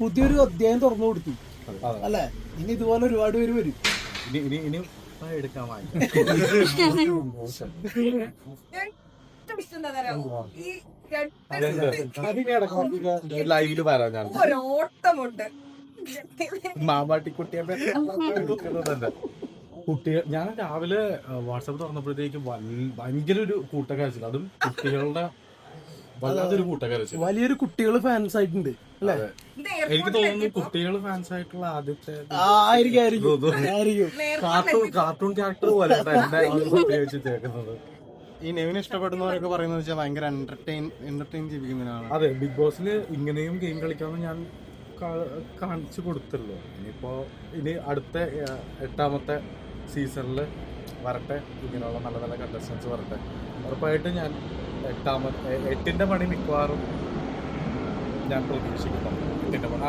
പുതിയൊരു അധ്യായം തുറന്നു കൊടുത്തു അല്ലെ. ഇനി ഇതുപോലെ ഒരുപാട് പേര് വരും. ലൈവില് പറയാം ഞാൻ ഓട്ടമുണ്ട് മാമാട്ടിക്കുട്ടിയെ കുട്ടികൾ. ഞാൻ രാവിലെ വാട്സാപ്പ് തുറന്നപ്പോഴത്തേക്കും ഭയങ്കര ഒരു കൂട്ടക്കരച്ചിൽ, അതും കുട്ടികളുടെ വല്ലാതൊരു കൂട്ടക്കരച്ചിൽ. വലിയൊരു കുട്ടികൾ ഫാൻസ് ആയിട്ടുണ്ട് അല്ലെ. എനിക്ക് തോന്നുന്നു കുട്ടികൾ ഫാൻസ് ആയിട്ടുള്ള ആദ്യത്തെ കാർട്ടൂൺ ക്യാരക്ടർ പോലെ ചേക്കുന്നത്. ഈ നെവിന് ഇഷ്ടപ്പെടുന്നവരൊക്കെ പറയുന്നത് വെച്ചാൽ ഭയങ്കര എന്റർടൈൻ ജീവിക്കുന്നതിനാണ്. അതെ, ബിഗ് ബോസിന് ഇങ്ങനെയും ഗെയിം കളിക്കാമെന്ന് ഞാൻ കാണിച്ചു കൊടുത്തല്ലോ. ഇനി അടുത്ത 8ാമത്തെ സീസണിൽ വരട്ടെ, ഇങ്ങനെയുള്ള നല്ല നല്ല കണ്ടസ്റ്റൻസ് വരട്ടെ. ഉറപ്പായിട്ട് ഞാൻ 8ന്റെ പണി മിക്കവാറും ഞാൻ പ്രതീക്ഷിക്കുന്നു. 8ന്റെ പണി